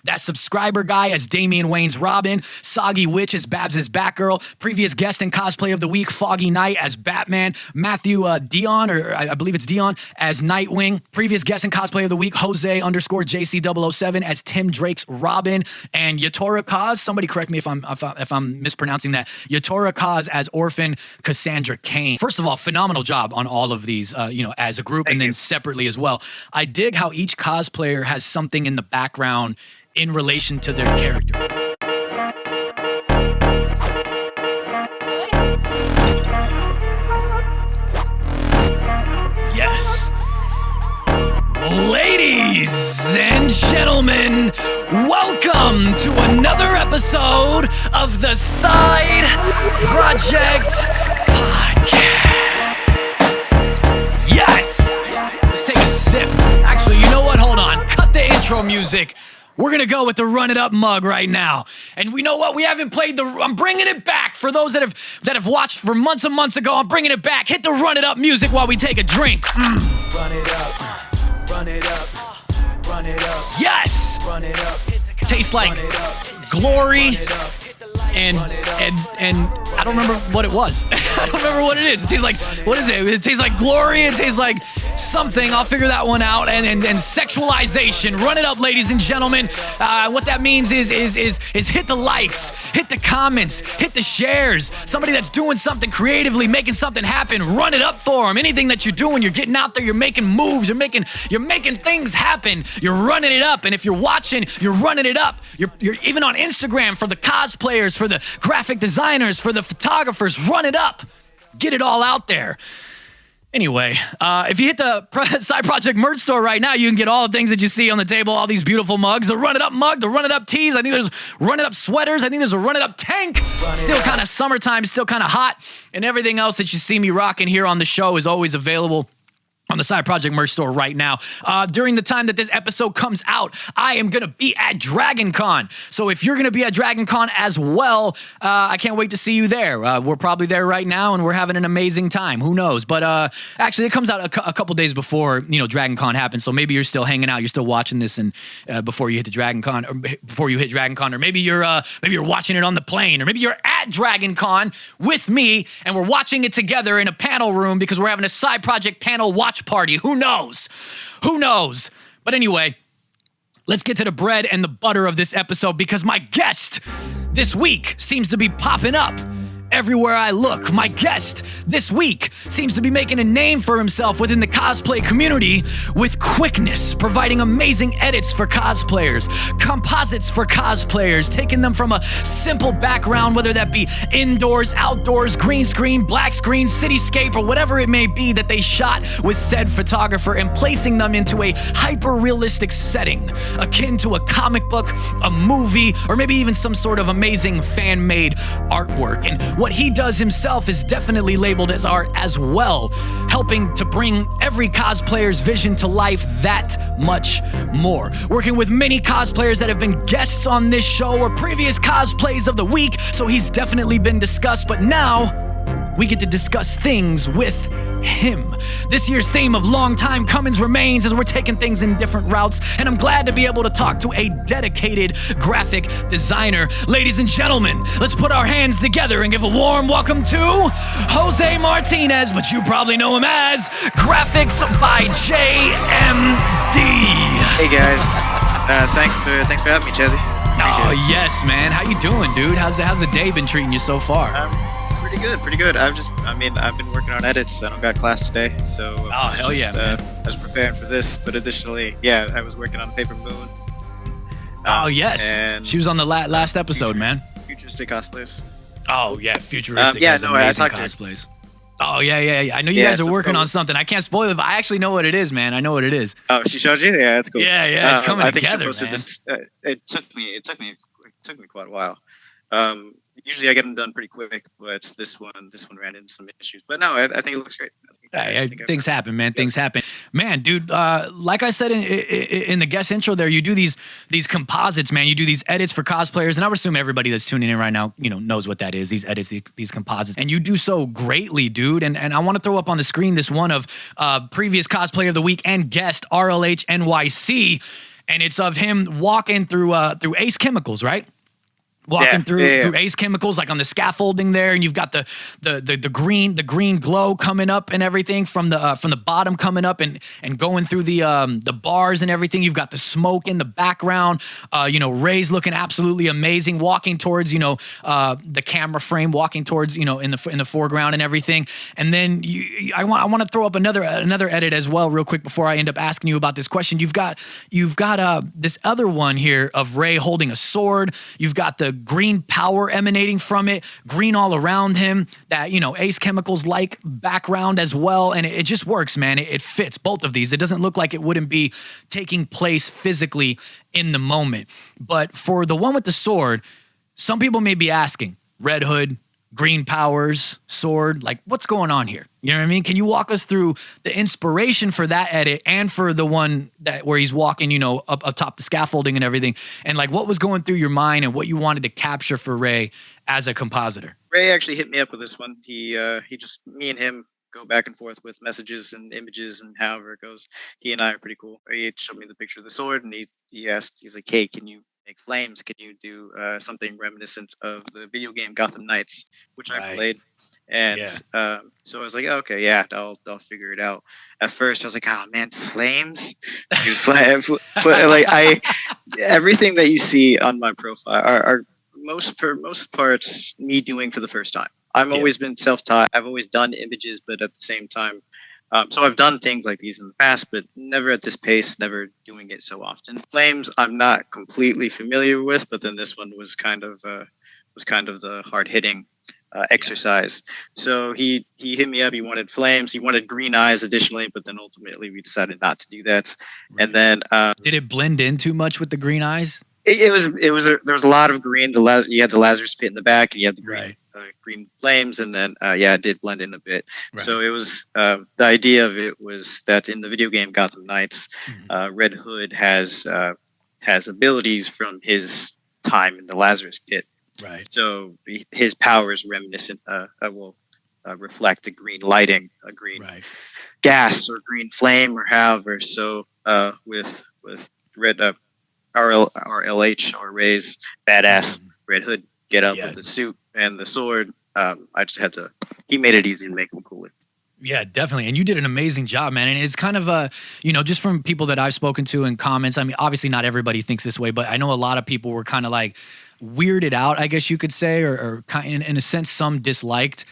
That subscriber guy as Damian Wayne's Robin, Soggy Witch as Babs' Batgirl, previous guest and cosplay of the week, Foggy Knight as Batman, Matthew Dion, or I believe it's Dion, as Nightwing, previous guest and cosplay of the week, Jose_JC007 as Tim Drake's Robin, and Yatora Kaz, somebody correct me if I'm mispronouncing that, Yatora Kaz as Orphan Cassandra Cain. First of all, phenomenal job on all of these, as a group and then separately as well. I dig how each cosplayer has something in the background in relation to their character. Yes. Ladies and gentlemen, welcome to another episode of the Side Projekt Podcast. Yes! Let's take a sip. Actually, you know what? Hold on. Cut the intro music. We're gonna go with the Run It Up mug right now. And we know what? We haven't played I'm bringing it back. For those that have watched for months and months ago, I'm bringing it back. Hit the Run It Up music while we take a drink. Run it up. Run it up. Run it up. Yes! Run it up. Tastes like glory and I don't remember what it was. I don't remember what it is. It tastes like, what is it? It tastes like glory. It tastes like something. I'll figure that one out. And sexualization. Run it up, ladies and gentlemen. What that means is hit the likes, hit the comments, hit the shares. Somebody that's doing something creatively, making something happen, run it up for them. Anything that you're doing, you're getting out there, you're making moves, you're making things happen. You're running it up. And if you're watching, you're running it up. You're even on Instagram for the cosplayers, for the graphic designers, for the photographers, run it up. Get it all out there. Anyway, if you hit the Side Projekt merch store right now, you can get all the things that you see on the table, all these beautiful mugs, the Run It Up mug, the Run It Up tees. I think there's Run It Up sweaters. I think there's a Run It Up tank. Still kind of summertime, still kind of hot. And everything else that you see me rocking here on the show is always available on the Side Projekt merch store right now. During the time that this episode comes out, I am going to be at DragonCon. So if you're going to be at DragonCon as well, I can't wait to see you there. We're probably there right now, and we're having an amazing time. Who knows? But actually, it comes out a couple days before DragonCon happens. So maybe you're still hanging out, you're still watching this, and before you hit the DragonCon, or before you hit DragonCon, or maybe you're watching it on the plane, or maybe you're at DragonCon with me, and we're watching it together in a panel room because we're having a Side Projekt panel watch party. Who knows? Who knows? But anyway, let's get to the bread and the butter of this episode because my guest this week seems to be popping up everywhere I look. My guest this week seems to be making a name for himself within the cosplay community with quickness, providing amazing edits for cosplayers, composites for cosplayers, taking them from a simple background, whether that be indoors, outdoors, green screen, black screen, cityscape, or whatever it may be that they shot with said photographer, and placing them into a hyper-realistic setting, akin to a comic book, a movie, or maybe even some sort of amazing fan-made artwork. And what he does himself is definitely labeled as art as well, helping to bring every cosplayer's vision to life that much more. Working with many cosplayers that have been guests on this show or previous cosplays of the week, so he's definitely been discussed, but now we get to discuss things with him. This year's theme of long time comings remains as we're taking things in different routes, and I'm glad to be able to talk to a dedicated graphic designer. Ladies and gentlemen, let's put our hands together and give a warm welcome to Jose Martinez, but you probably know him as Graphics by JMD. Hey guys, thanks for having me, Chazzy. Oh yes, man. How you doing, dude? How's the day been treating you so far? Pretty good. I've been working on edits. I don't got class today, so hell yeah, man. I was preparing for this, but additionally, I was working on Paper Moon. Oh yes, and she was on the last episode, man. Futuristic cosplays. Oh yeah, futuristic. I amazing talked cosplays. Oh yeah. I know you guys are working on something. I can't spoil it, but I actually know what it is, man. I know what it is. Oh, she showed you? Yeah, that's cool. Yeah, it's coming together, man. This, it took me quite a while. Usually I get them done pretty quick, but this one ran into some issues. But no, I think it looks great. Things happen, man. Things happen, man, dude. Like I said in the guest intro, there, you do these composites, man. You do these edits for cosplayers, and I would assume everybody that's tuning in right now, knows what that is. These edits, these composites, and you do so greatly, dude. And I want to throw up on the screen this one of previous cosplay of the week and guest RLH NYC. and it's of him walking through Ace Chemicals, right? Walking through Ace Chemicals, like on the scaffolding there, and you've got the green glow coming up and everything from the bottom coming up and going through the bars and everything. You've got the smoke in the background. Ray's looking absolutely amazing, walking towards the camera frame, walking towards in the foreground and everything. And then I want to throw up another edit as well, real quick, before I end up asking you about this question. You've got this other one here of Ray holding a sword. You've got the green power emanating from it, green all around him, that Ace Chemicals like background as well, and it just works, man. It fits both of these. It doesn't look like it wouldn't be taking place physically in the moment. But for the one with the sword, some people may be asking, Red Hood, green powers, sword, like what's going on here? You know what I mean? Can you walk us through the inspiration for that edit and for the one where he's walking, up atop the scaffolding and everything, and like what was going through your mind and what you wanted to capture for Ray as a compositor? Ray actually hit me up with this one. He just, me and him go back and forth with messages and images and however it goes. He and I are pretty cool. He showed me the picture of the sword, and he asked, he's like, hey, can you make flames? Can you do something reminiscent of the video game Gotham Knights, which I played? And so I was like, okay, yeah, I'll figure it out. At first, I was like, oh man, flames, dude, but like everything that you see on my profile are for most parts me doing for the first time. I've always been self-taught. I've always done images, but at the same time, so I've done things like these in the past, but never at this pace, never doing it so often. Flames, I'm not completely familiar with, but then this one was kind of the hard-hitting exercise. So he hit me up. He wanted flames. He wanted green eyes additionally, but then ultimately we decided not to do that. Right. And then did it blend in too much with the green eyes? There was a lot of green. You had the Lazarus pit in the back, and you had the green, green flames, and then it did blend in a bit. Right. So it was the idea of it was that in the video game Gotham Knights, Red Hood has abilities from his time in the Lazarus pit. Right. So his power is reminiscent. Will reflect a green lighting, a green gas, or green flame, or however. So with Red RLH, or Ray's badass Red Hood get up with the suit and the sword, I just had to. He made it easy to make him cooler. Yeah, definitely. And you did an amazing job, man. And it's kind of just from people that I've spoken to in comments. I mean, obviously not everybody thinks this way, but I know a lot of people were kind of like weirded out, I guess you could say, or kind in a sense, some disliked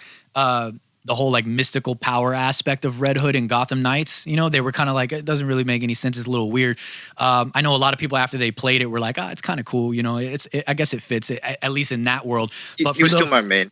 the whole like mystical power aspect of Red Hood and Gotham Knights. They were kind of like, it doesn't really make any sense. It's a little weird. I know a lot of people after they played it were like, it's kind of cool. I guess it fits, at least in that world. But he was still my main.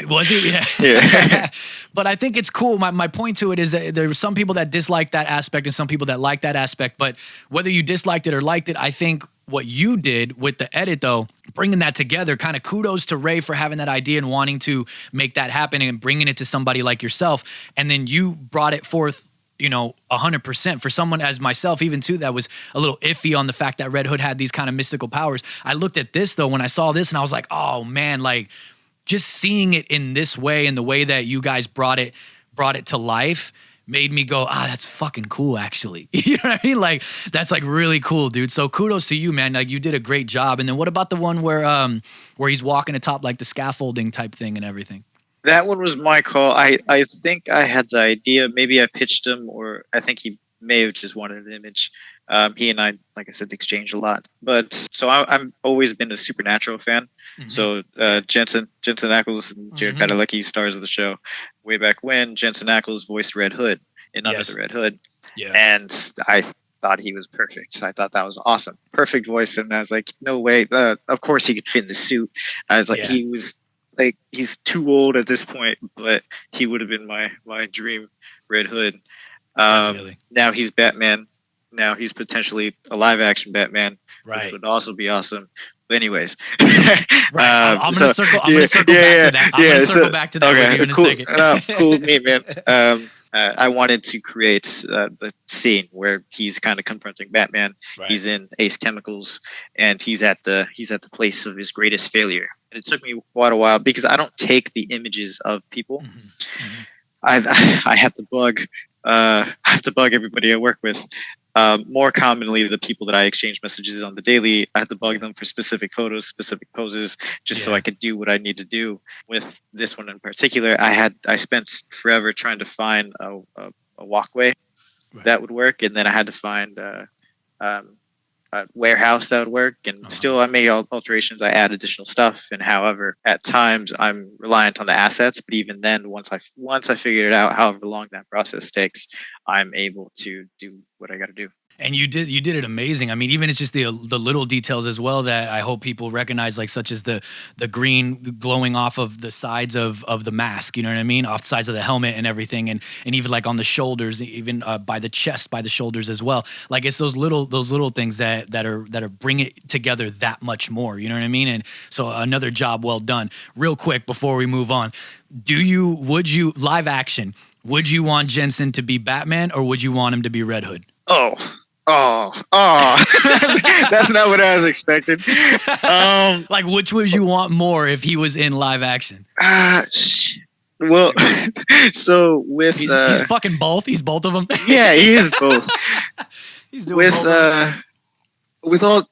Was he? Yeah. But I think it's cool. My point to it is that there were some people that dislike that aspect and some people that like that aspect. But whether you disliked it or liked it, I think what you did with the edit, though, bringing that together, kind of kudos to Ray for having that idea and wanting to make that happen and bringing it to somebody like yourself. And then you brought it forth 100% for someone as myself, even too, that was a little iffy on the fact that Red Hood had these kind of mystical powers. I looked at this though, when I saw this, and I was like, oh man, like just seeing it in this way and the way that you guys brought it to life made me go, that's fucking cool, actually. You know what I mean? Like, that's like really cool, dude. So kudos to you, man. Like, you did a great job. And then what about the one where he's walking atop like the scaffolding type thing and everything? That one was my call. I think I had the idea. Maybe I pitched him, or I think he may have just wanted an image. He and I, like I said, exchange a lot. But so I've always been a Supernatural fan. Mm-hmm. So Jensen Ackles and Jared Padalecki, stars of the show. Way back when, Jensen Ackles voiced Red Hood in Under the Red Hood. Yeah. And I thought he was perfect. I thought that was awesome. Perfect voice. And I was like, no way. Of course he could fit in the suit. I was like, he was like, he's too old at this point, but he would have been my dream Red Hood. Now he's Batman. Now he's potentially a live action Batman, which would also be awesome. But anyways, I'm gonna circle back to that. I'm gonna circle back to that with you in a second. Cool, me, man. I wanted to create the scene where he's kind of confronting Batman. Right. He's in Ace Chemicals, and he's at the place of his greatest failure. And it took me quite a while because I don't take the images of people. Mm-hmm. I have to bug. I have to bug everybody I work with. More commonly, the people that I exchange messages on the daily, I have to bug them for specific photos, specific poses, just so I could do what I need to do. With this one in particular, I spent forever trying to find a walkway that would work, and then I had to find um, a warehouse that would work, and still I made alterations. I add additional stuff, and however, at times I'm reliant on the assets. But even then, once I figured it out, however long that process takes, I'm able to do what I got to do. And you did it amazing. I mean, even it's just the little details as well that I hope people recognize, like such as the green glowing off of the sides of the mask. You know what I mean? Off the sides of the helmet and everything, and even like on the shoulders, even by the chest, by the shoulders as well. Like it's those little things that are bring it together that much more. You know what I mean? And so another job well done. Real quick before we move on, would you live action? Would you want Jensen to be Batman or would you want him to be Red Hood? Oh, that's not what I was expecting. Like, which would you want more if he was in live action? Well, so with he's fucking both. He's both of them. Yeah, he is both. He's doing both. With all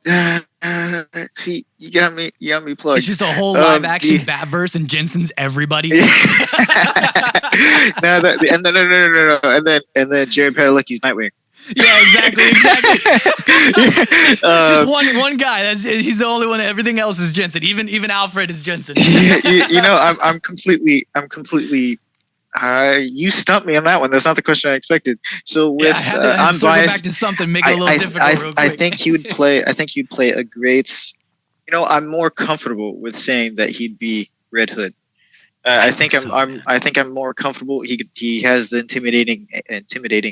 see, you got me plugged. It's just a whole live action Batverse and Jensen's everybody. No, and then Jared Padalecki's Nightwing. Yeah, exactly. Just one guy. He's the only one. Everything else is Jensen. Even Alfred is Jensen. I'm completely. You stumped me on that one. That's not the question I expected. So with I'm biased. Back to something. Make it a little difficult. Real quick. I think you'd play a great. I'm more comfortable with saying that he'd be Red Hood. I think I'm more comfortable. He has the intimidating,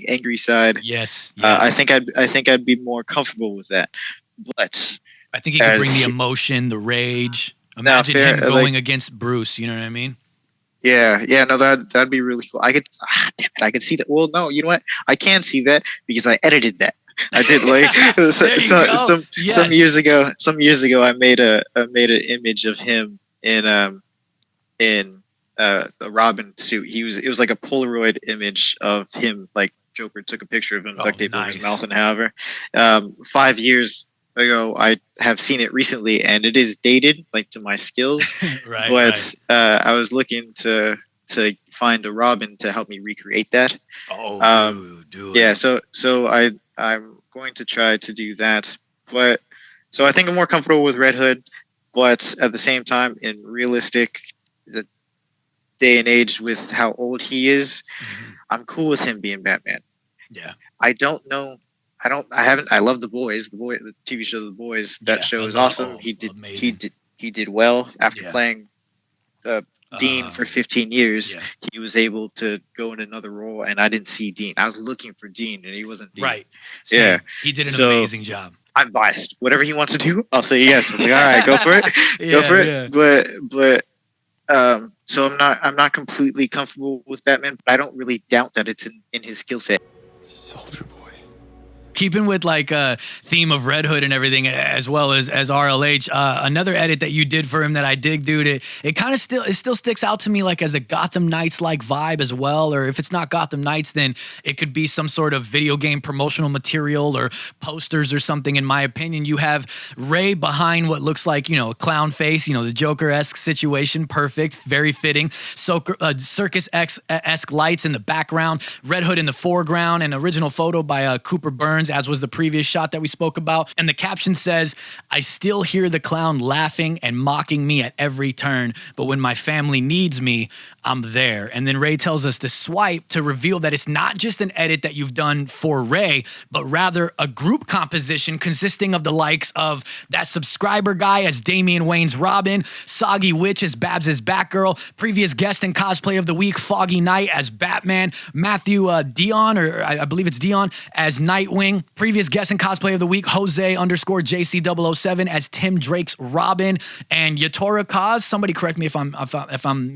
angry side. Yes. I think I'd be more comfortable with that. But I think he could bring the emotion, the rage. Imagine him going against Bruce. You know what I mean? Yeah. No, that'd be really cool. Damn it, I could see that. Well, no, you know what? I can't see that because I edited that. I did some years ago. I made an image of him in a Robin suit. It was like a Polaroid image of him, like Joker took a picture of him, duct tape over his mouth, and however. 5 years ago, I have seen it recently, and it is dated, like to my skills. But I was looking to find a Robin to help me recreate that. Dude. Yeah, so I'm going to try to do that. But so I think I'm more comfortable with Red Hood, but at the same time, in realistic the day and age with how old he is, I'm cool with him being Batman. Yeah. I don't know. I love The Boys, the TV show The Boys. That show is awesome. He did well after playing Dean for 15 years. Yeah. He was able to go in another role, and I didn't see Dean. I was looking for Dean, and he wasn't Dean. Right. Same. Yeah. He did an amazing job. I'm biased. Whatever he wants to do, I'll say yes. I'm like, all right, go for it. Go for it. But so I'm not completely comfortable with Batman, but I don't really doubt that it's in his skill set. Soldier Boy. Keeping with like a theme of Red Hood and everything, as well as RLH, another edit that you did for him that I dig, dude. It kind of still sticks out to me like as a Gotham Knights like vibe as well. Or if it's not Gotham Knights, then it could be some sort of video game promotional material or posters or something. In my opinion, you have Ray behind what looks like a clown face, the Joker-esque situation. Perfect, very fitting. So circus-esque lights in the background, Red Hood in the foreground, an original photo by Cooper Burns, as was the previous shot that we spoke about. And the caption says, "I still hear the clown laughing and mocking me at every turn, but when my family needs me, I'm there." And then Ray tells us to swipe to reveal that it's not just an edit that you've done for Ray, but rather a group composition consisting of the likes of that subscriber guy as Damian Wayne's Robin, Soggy Witch as Babs' Batgirl, previous guest and cosplay of the week, Foggy Knight as Batman, Matthew Dion, or I believe it's Dion, as Nightwing, previous guest and cosplay of the week, Jose_JC007 as Tim Drake's Robin, and Yatora Kaz, somebody correct me if I'm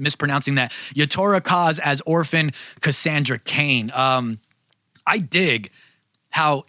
mispronouncing that, Yatora Kaz as Orphan Cassandra Cain. I dig how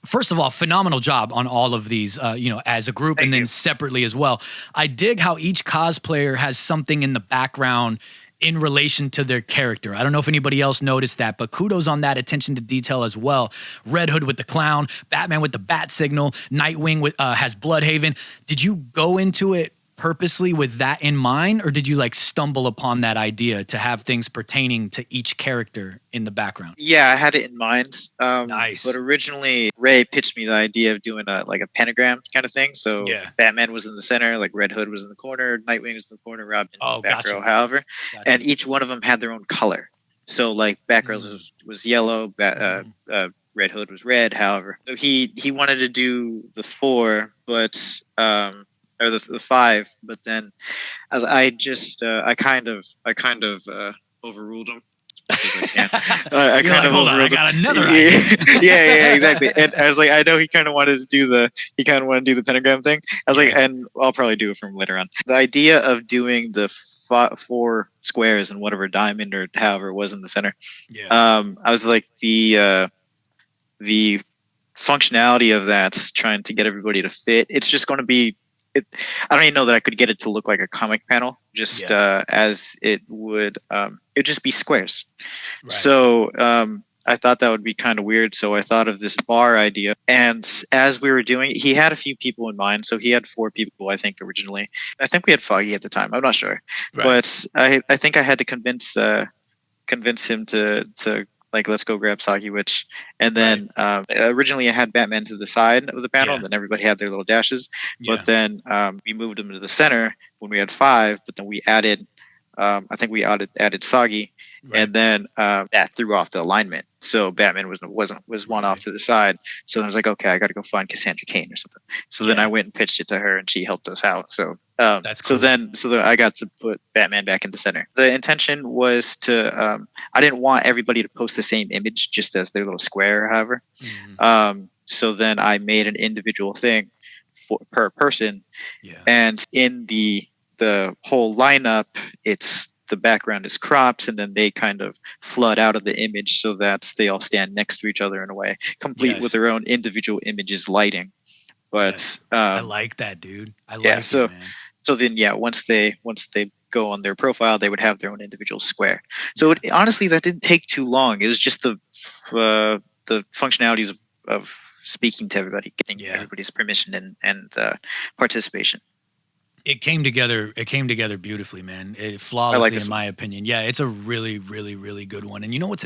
first of all, phenomenal job on all of these, as a group and then separately as well. I dig how each cosplayer has something in the background in relation to their character. I don't know if anybody else noticed that, but kudos on that attention to detail as well. Red Hood with the clown, Batman with the bat signal, Nightwing has Bloodhaven. Did you go into it purposely with that in mind, or did you like stumble upon that idea to have things pertaining to each character in the background? Yeah, I had it in mind. Nice. But originally, Ray pitched me the idea of doing a pentagram kind of thing. So Yeah. Batman was in the center, like Red Hood was in the corner, Nightwing was in the corner, Robin, Oh, Batgirl, gotcha. however, Gotcha. and each one of them had their own color. So like Batgirl's was yellow, Red Hood was red. However, so he wanted to do the 4, but or the 5, but then as I kind of overruled him. I kind of hold on, I overruled him. got another idea. yeah, exactly. And I was like, I know he kind of wanted to do the pentagram thing. I was like, and I'll probably do it from later on. The idea of doing the 4 squares and whatever diamond or however it was in the center. Yeah. I was like the functionality of that, trying to get everybody to fit. It's just going to be. I don't even know that I could get it to look like a comic panel, just as it would. It'd just be squares. Right. So I thought that would be kind of weird. So I thought of this bar idea. And as we were doing it, he had a few people in mind. So he had 4 people, I think, originally. I think we had Foggy at the time. I'm not sure. Right. But I think I had to convince him to like, let's go grab Saki Witch. And then originally I had Batman to the side of the panel, and then everybody had their little dashes. But then we moved them to the center when we had 5, but then we added, I think we added Soggy, and then that threw off the alignment. So Batman was one off to the side. So then I was like, okay, I got to go find Cassandra Cain or something. So then I went and pitched it to her, and she helped us out. So that's cool. So then I got to put Batman back in the center. The intention was to I didn't want everybody to post the same image just as their little square, however. Mm-hmm. So then I made an individual thing per person, and in the whole lineup, the background is cropped, and then they kind of flood out of the image so that they all stand next to each other in a way, complete with their own individual images lighting. But I like that, dude. I like it, man. So then, once they go on their profile, they would have their own individual square. So honestly, that didn't take too long. It was just the functionalities of speaking to everybody, getting everybody's permission and participation. It came together beautifully, man. Flawlessly, in my opinion. Yeah, it's a really, really, really good one. And you know what's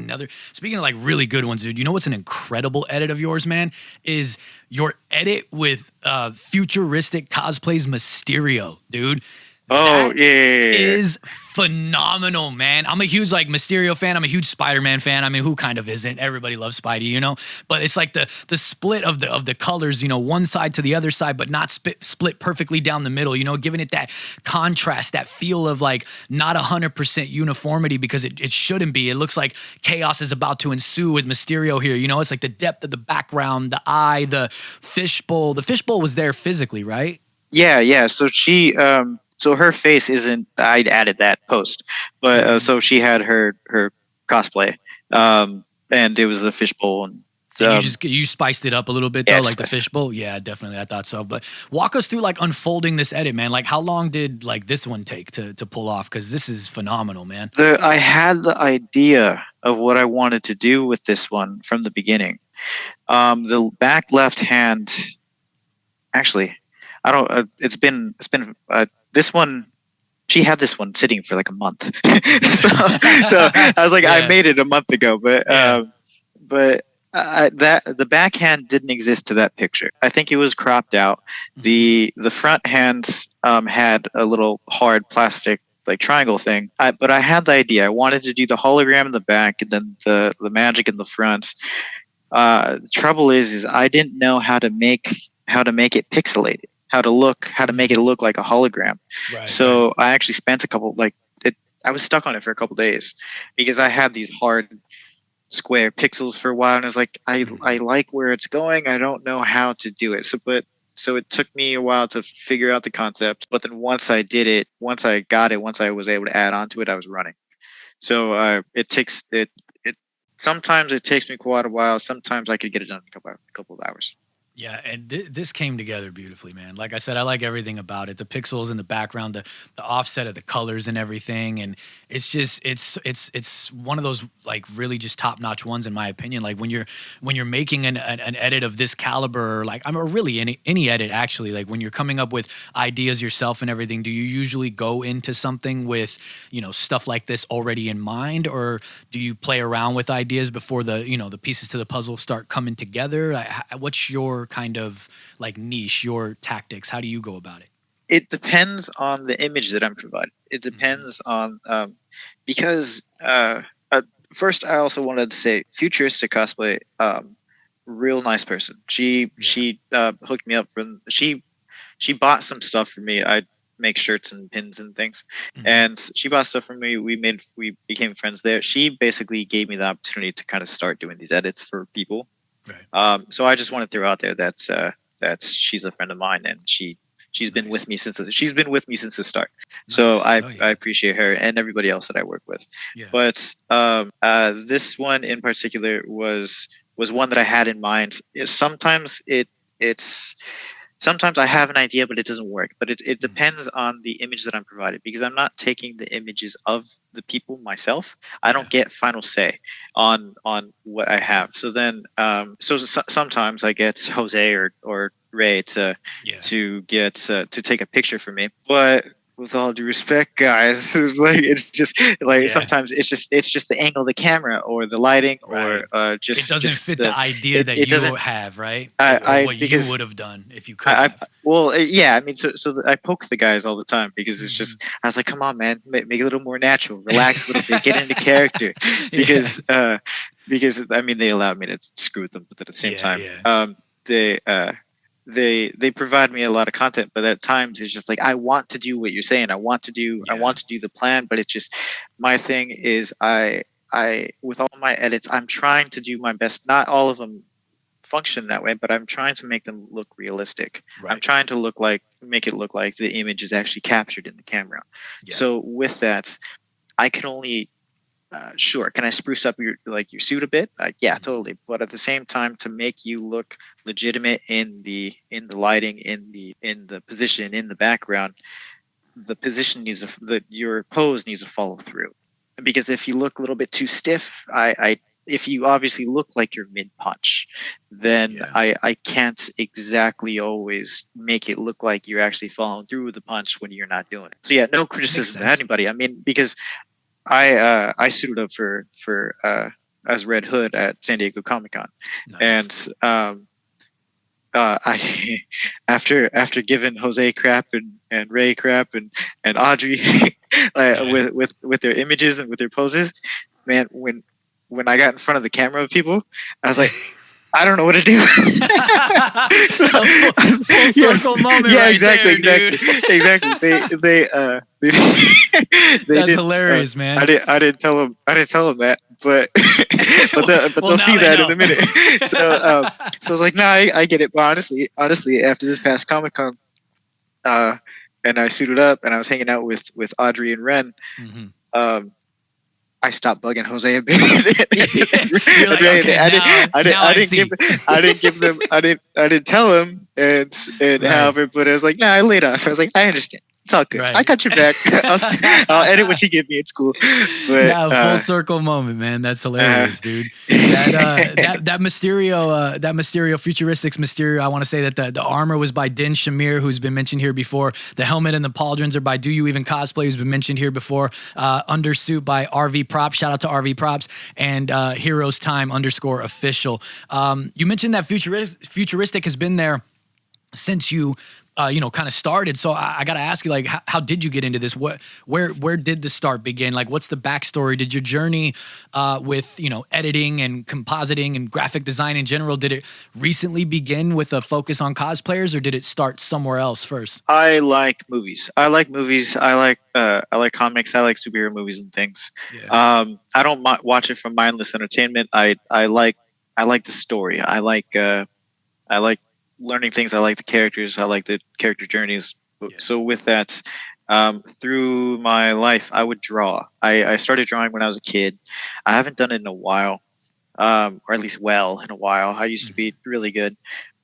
speaking of like really good ones, dude, you know what's an incredible edit of yours, man? Is your edit with futuristic cosplays Mysterio, dude. That is phenomenal, man. I'm a huge like Mysterio fan. I'm a huge Spider-Man fan. I mean, who kind of isn't? Everybody loves Spidey, you know. But it's like the split of the colors, you know, one side to the other side, but not split perfectly down the middle. You know, giving it that contrast, that feel of like not 100% uniformity, because it shouldn't be. It looks like chaos is about to ensue with Mysterio here. You know, it's like the depth of the background, the eye, the fishbowl. The fishbowl was there physically, right? Yeah. So she. So her face isn't. I added that post, but so she had her cosplay, and it was the fishbowl, and you spiced it up a little bit though, like the fishbowl. Yeah, definitely, I thought so. But walk us through like unfolding this edit, man. Like, how long did like this one take to pull off? Because this is phenomenal, man. I had the idea of what I wanted to do with this one from the beginning. The back left hand, actually, I don't. It's been. This one, she had this one sitting for like a month. so I was like, I made it a month ago, but the backhand didn't exist to that picture. I think it was cropped out. The front hand had a little hard plastic like triangle thing. But I had the idea. I wanted to do the hologram in the back and then the magic in the front. The trouble is I didn't know how to make it pixelated. How to make it look like a hologram. Right, so I actually spent I was stuck on it for a couple days because I had these hard square pixels for a while, and I was like, I like where it's going. I don't know how to do it. So it took me a while to figure out the concept. But then once I did it, once I got it, once I was able to add on to it, I was running. So sometimes it takes me quite a while. Sometimes I could get it done in a couple of hours. Yeah, and this came together beautifully, man. Like I said, I like everything about it. The pixels in the background, the offset of the colors and everything, and it's just it's one of those like really just top notch ones in my opinion. Like when you're making an edit of this caliber, or like or really any edit actually, like when you're coming up with ideas yourself and everything, do you usually go into something with stuff like this already in mind, or do you play around with ideas before the pieces to the puzzle start coming together? What's your kind of like niche, your tactics? How do you go about it? It depends on the image that I'm providing. It Hmm. depends on because first I also wanted to say futuristic cosplay. Real nice person. She Yeah. she hooked me up from she bought some stuff for me. I make shirts and pins and things, Hmm. and she bought stuff for me. We became friends there. She basically gave me the opportunity to kind of start doing these edits for people. Right. So I just want to throw out there that she's a friend of mine, and she's been Nice. with me she's been with me since the start. So Nice. Oh I yeah. appreciate her and everybody else that I work with. Yeah. But this one in particular was one that I had in mind. It's sometimes I have an idea, but it doesn't work. But it Hmm. depends on the image that I'm provided, because I'm not taking the images of the people myself. I Yeah. don't get final say on what I Yeah. have. So then, sometimes I get Jose or Ray Yeah. to take a picture for me, but. With all due respect, guys, it's just like Yeah. sometimes it's just the angle of the camera or the lighting or Right. It doesn't fit the the idea that it you doesn't have, right? Or I what you because would have done if you could I have. well yeah, I mean, I poke the guys all the time because it's Hmm. just I was like, come on, man, make it a little more natural, relax a little bit, get into character, Yeah. because I mean they allowed me to screw with them, but at the same Yeah. time, Yeah. they they provide me a lot of content, but at times it's just like I want to do what you're saying, I Yeah. want to do the plan, but it's just my thing is I with all my edits I'm trying to do my best. Not all of them function that way, but I'm trying to make them look realistic. I'm Right. trying to make it look like the image is actually captured in the camera. Yeah. So with that, I can only sure, can I spruce up your suit a bit? Yeah, Hmm. totally. But at the same time, to make you look legitimate in the lighting, in the position, in the background, the position your pose needs to follow through. Because if you look a little bit too stiff, if you obviously look like you're mid punch, then Yeah. I can't exactly always make it look like you're actually following through with the punch when you're not doing it. So yeah, no Makes criticism to sense. anybody. I mean, because I suited up for as Red Hood at San Diego Comic Con, Nice. and I after giving Jose crap and Ray crap and Audrey Yeah. with their images and with their poses, man, when I got in front of the camera of people, I was like, I don't know what to do. So, A full yes, circle moment yeah, right exactly, there, dude. exactly, exactly. They they That's didn't. hilarious, man. I didn't tell them that, but but Well, they'll now see they that in know. a minute. So I was like, nah, I get it. But honestly, after this past Comic Con, uh, and I suited up and I was hanging out with Audrey and Ren, Hmm. um, I stopped bugging Jose a bit. You're like, okay, now I I didn't give see. them I didn't tell him and Right. however, but I was like, nah, I laid off. I was like, I understand. It's all good. I Right. got your back. I'll edit what you give me. It's cool. But Now, full circle moment, man. That's uh, hilarious, dude. That Mysterio futuristics Mysterio. I want to say that the armor was by Din Shamir, who's been mentioned here before. The helmet and the pauldrons are by Do You Even Cosplay, who's been mentioned here before. Undersuit by RV Props. Shout out to RV Props and Heroes Time _official. You mentioned that futuristic has been there since you kind of started. So I got to ask you, like, how did you get into this? Where did the start begin? Like, what's the backstory? Did your journey with editing and compositing and graphic design in general, did it recently begin with a focus on cosplayers, or did it start somewhere else first? I like movies. I like movies. I like comics. I like superhero movies and things. Yeah. I don't watch it for mindless entertainment. I like the story. I like learning things. I like the characters. I like the character journeys. Yeah. So with that, through my life, I would draw. I started drawing when I was a kid. I haven't done it in a while, or at least well in a while. I used to Hmm. be really good,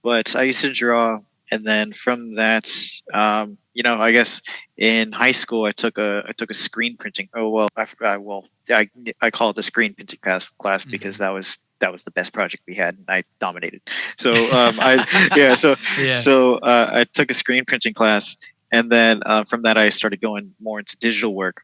But I used to draw, and then from that, I guess in high school I took a screen printing. Oh well, I call it the screen printing class because Mm-hmm. that was the best project we had, and I dominated. So I yeah, so Yeah. so I took a screen printing class, and then from that I started going more into digital work,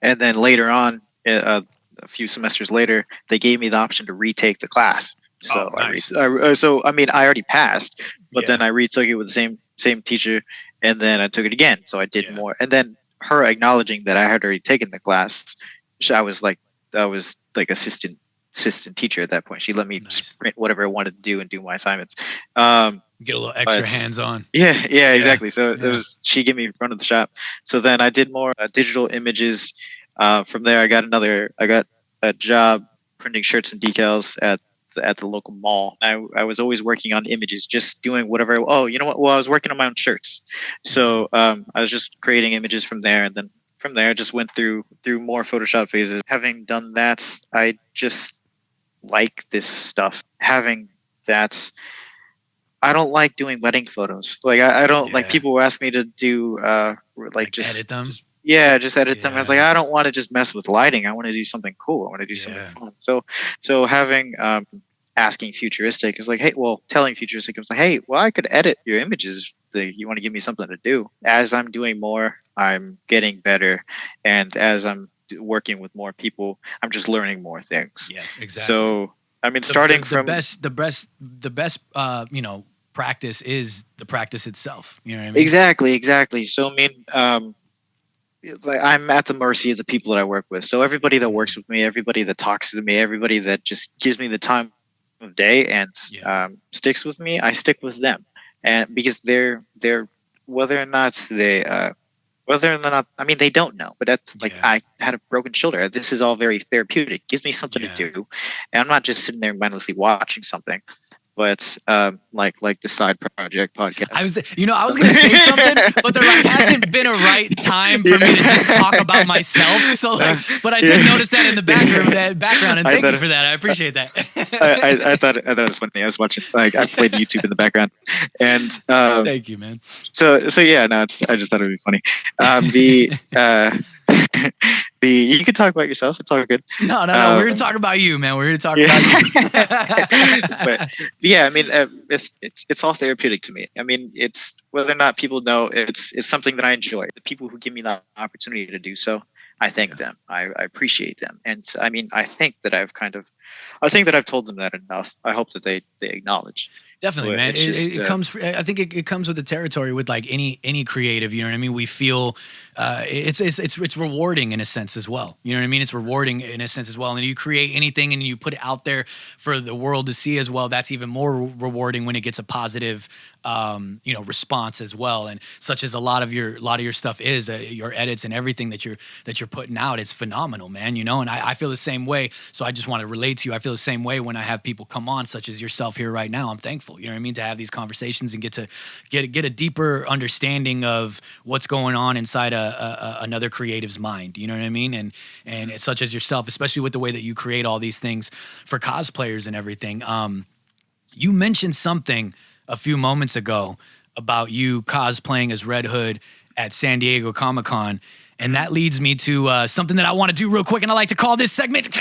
and then later on, a few semesters later, they gave me the option to retake the class. Oh, So nice. I mean, I already passed, but then Yeah. I retook it with the same teacher, and then I took it again. So I did Yeah. more, and then her acknowledging that I had already taken the class, I was like assistant teacher at that point. She let me Nice. print whatever I wanted to do and do my assignments. Um, Get a little extra but hands on. yeah, Yeah. exactly. So it Yeah. was she gave me front of the shop. So then I did more digital images. From there, I got a job printing shirts and decals at the local mall. I was always working on images, just doing whatever. Oh, you know what? Well, I was working on my own shirts, Mm-hmm. so I was just creating images from there, and then from there, I just went through more Photoshop phases. Having done that, I just like this stuff. Having that, I don't like doing wedding photos. Like I don't like Yeah. people ask me to do like Like edit them. just yeah, just edit them. I was like, Yeah. I don't want to just mess with lighting. I want to do something cool. I want to do something Yeah. fun. So having asking futuristic is like, hey, well, telling futuristic is like, hey, well, I could edit your images. You want to give me something to do. As I'm doing more, I'm getting better, and as I'm working with more people, I'm just learning more things. Yeah. Exactly. So I mean, The the starting the from best the best the best practice is the practice itself. You know what I mean? exactly. So I mean, like I'm at the mercy of the people that I work with. So everybody that works Mhm. with me, everybody that talks to me, everybody that just gives me the time of day and Yeah. sticks with me, I stick with them, and because they're whether or not they whether or not I mean they don't know, but that's like Yeah. I had a broken shoulder. This is all very therapeutic. Gives me something to Yeah. do, and I'm not just sitting there mindlessly watching something. But like the side project I podcast. was, I was gonna say something, but there like hasn't been a right time for me to just talk about myself. So like, but I did Yeah. notice that in the background, and I thank you thought for that. I appreciate that. I thought it was funny. I was watching like I played YouTube in the background, and Thank you, man. so yeah, no, I just thought it would be funny. The the you can talk about yourself. It's all good. No, no, no. We're here to Um, talk about you, man. We're here to talk about you. yeah. But yeah, I mean, it's all therapeutic to me. I mean, it's whether or not people know it's something that I enjoy. The people who give me the opportunity to do so, I thank Yeah. them. I appreciate them, and I mean, I think that I've told them that enough. I hope that they acknowledge. Definitely, But man. it's just It comes. I think it comes with the territory with like any creative. You know what I mean? We feel it's rewarding in a sense as well. You know what I mean? It's rewarding in a sense as well. And you create anything and you put it out there for the world to see as well. That's even more rewarding when it gets a positive, response as well. And such as a lot of your stuff is your edits and everything that you're putting out. It's phenomenal, man. And I feel the same way. So I just want to relate to you. I feel the same way when I have people come on, such as yourself here right now. I'm thankful. You know what I mean? To have these conversations and get a deeper understanding of what's going on inside another creative's mind. You know what I mean? And it's such as yourself, especially with the way that you create all these things for cosplayers and everything. You mentioned something a few moments ago about you cosplaying as Red Hood at San Diego Comic-Con. And that leads me to something that I want to do real quick, and I like to call this segment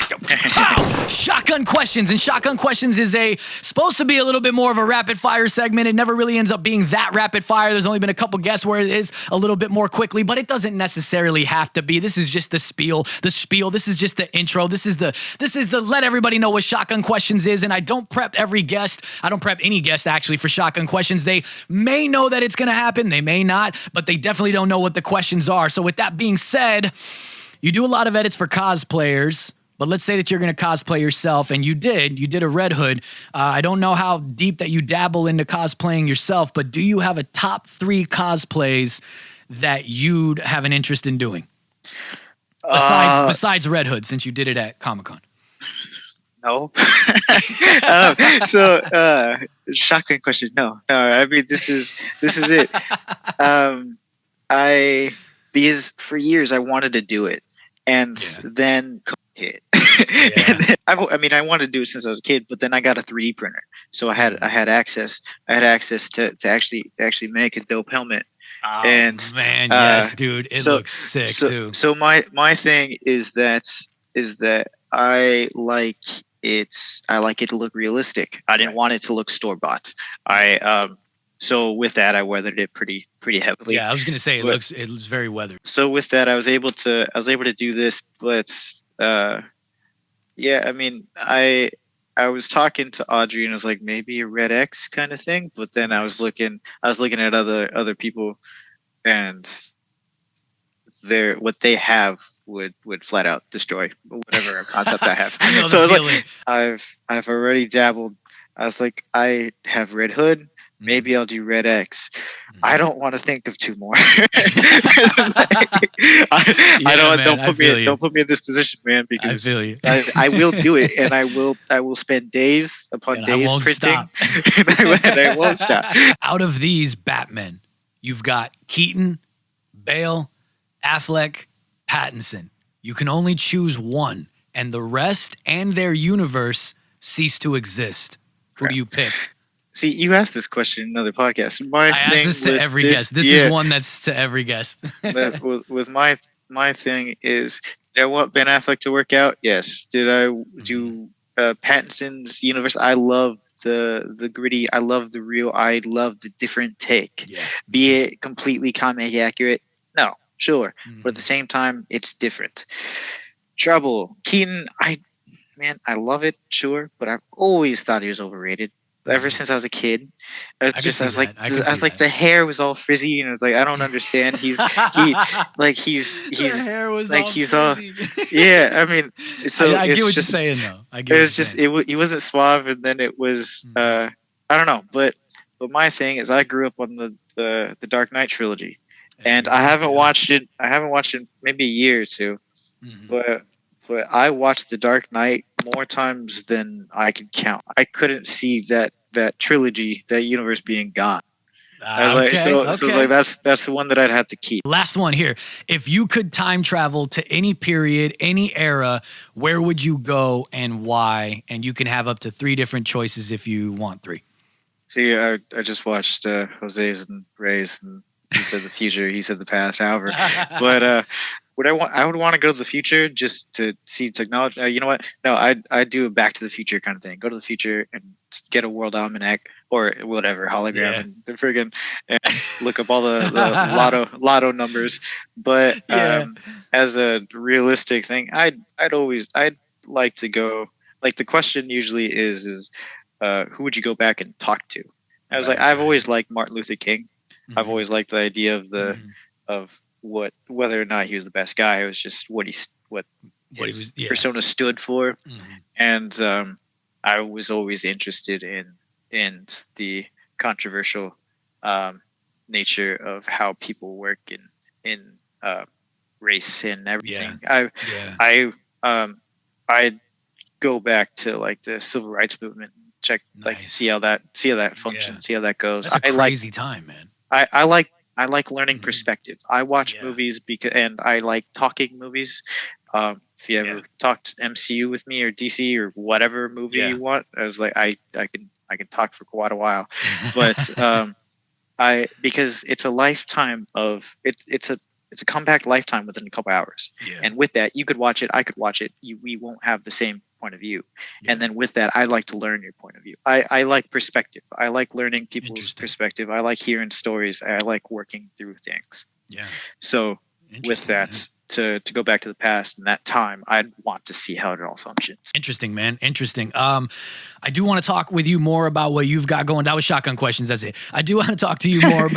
Shotgun Questions. And Shotgun Questions is supposed to be a little bit more of a rapid fire segment. It never really ends up being that rapid fire. There's only been a couple guests where it is a little bit more quickly, but it doesn't necessarily have to be. This is just the spiel. This is just the intro. This is the let everybody know what Shotgun Questions is. And I don't prep every guest. I don't prep any guest actually for Shotgun Questions. They may know that it's going to happen. They may not, but they definitely don't know what the questions are. So with that being said, you do a lot of edits for cosplayers, but let's say that you're going to cosplay yourself, and you did a Red Hood. I don't know how deep that you dabble into cosplaying yourself, but do you have a top 3 cosplays that you'd have an interest in doing? Besides Red Hood, since you did it at Comic-Con. No. Shotgun question. No. I mean, this is it. I because for years I wanted to do it, and Yeah. then hit. Yeah. And then I mean, I wanted to do it since I was a kid, but then I got a 3D printer, so I had access. I had access to actually make a dope helmet. Oh And man, uh, yes, dude. It so looks sick too. so my thing is that I like it to look realistic. I didn't Right. want it to look store bought. I So with that, I weathered it pretty heavily. Yeah, I was gonna say But it looks very weathered. so with that, I was able to do this. But yeah, I mean, I was talking to Audrey and I was like, maybe a Red X kind of thing. But then Nice. I was looking at other people, and what they have would flat out destroy whatever concept I have. I know So the I was feeling. like, I've already dabbled. I was like, I have Red Hood. Maybe I'll do Red X. I don't want to think of two more. Don't put me in this position, man, I because feel you. I will do it, and I will spend days upon And I days won't printing, stop. and I won't stop. Out of these Batmen, you've got Keaton, Bale, Affleck, Pattinson. You can only choose one, and the rest and their universe cease to exist. Who do you pick? See, you asked this question in another podcast. I ask this to every guest. This is one that's to every guest. with my thing is, did I want Ben Affleck to work out? Yes. Did I do Pattinson's universe? I love the gritty. I love the real. I love the different take. Yeah. Be it completely comic accurate? No, sure. But at the same time, it's different. Trouble. Keaton, I love it, sure, but I've always thought he was overrated. Ever since I was a kid, I was like the hair was all frizzy, and I was like, I don't understand. He's The hair was like all he's all frizzy. yeah. I mean, so I get what you're saying though. I get it what was you're just saying. he wasn't suave, and then it was I don't know, but my thing is I grew up on the Dark Knight trilogy, and I haven't watched it. I haven't watched it maybe a year or two, but I watched The Dark Knight more times than I could count. I couldn't see that trilogy, that universe being gone. I was like, so like that's the one that I'd have to keep. Last one here. If you could time travel to any period, any era, where would you go and why? And you can have up to 3 different choices if you want 3. See, I just watched Jose's and Ray's, and he said the future, he said the past, however. But I would want to go to the future just to see technology. You know what? No, I'd do a Back to the Future kind of thing. Go to the future and get a world almanac or whatever hologram and the friggin' and look up all the lotto numbers. But as a realistic thing, I'd like to go. Like the question usually is who would you go back and talk to? I was I've always liked Martin Luther King. I've always liked the idea of whether or not he was the best guy. It was just what his persona stood for. And I was always interested in the controversial nature of how people work in race and everything. I'd go back to like the civil rights movement, check see how that functions, see how that goes. That's a crazy time, man. I like learning perspective. I watch movies and I like talking movies. If you ever talked MCU with me or DC or whatever movie you want, I was like, I can talk for quite a while, but because it's a lifetime of it's a compact lifetime within a couple hours, and with that you could watch it, I could watch it. We won't have the same point of view, and then with that, I like to learn your point of view. I like perspective. I like learning people's perspective. I like hearing stories. I like working through things. So with that, to go back to the past and that time, I'd want to see how it all functions. Interesting, man. Interesting. I do want to talk with you more about what you've got going. That was shotgun questions. That's it. I do want to talk to you more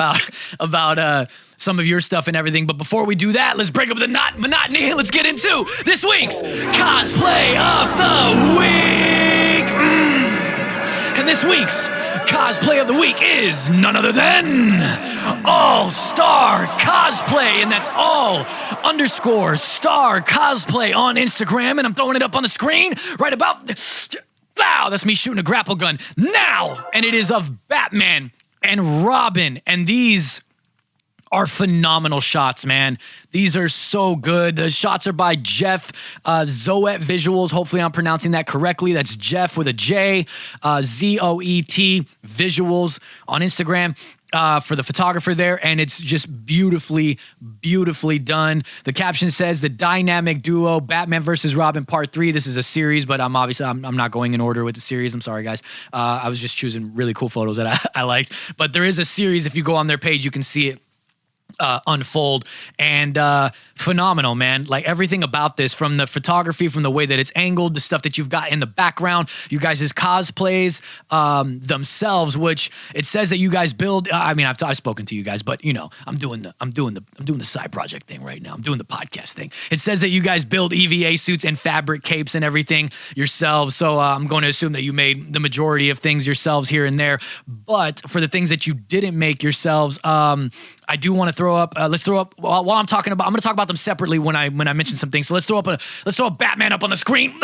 about some of your stuff and everything. But before we do that, let's break up the monotony. Let's get into this week's Cosplay of the Week. And this week's Cosplay of the Week is none other than All-Star Cosplay. And that's all_star cosplay on Instagram. And I'm throwing it up on the screen right about... Wow, that's me shooting a grapple gun now. And it is of Batman and Robin. And these are phenomenal shots, man. These are so good. The shots are by Jeff Zoet Visuals. Hopefully I'm pronouncing that correctly. That's Jeff with a J, Zoet Visuals on Instagram. For the photographer there, and it's just beautifully done. The caption says the dynamic duo Batman versus Robin Part 3. This is a series, but I'm not going in order with the series. I'm sorry, guys. I was just choosing really cool photos that I liked. But there is a series. If you go on their page, you can see it unfold, and phenomenal, man. Like everything about this, from the photography, from the way that it's angled, the stuff that you've got in the background, you guys' cosplays themselves, which it says that you guys build. I mean, I've spoken to you guys, but you know, I'm doing the side project thing right now. I'm doing the podcast thing. It says that you guys build EVA suits and fabric capes and everything yourselves. So I'm going to assume that you made the majority of things yourselves here and there. But for the things that you didn't make yourselves, I do want to throw up. Let's throw up while I'm talking about. I'm going to talk about them separately when I mention some things. So let's throw up Batman up on the screen.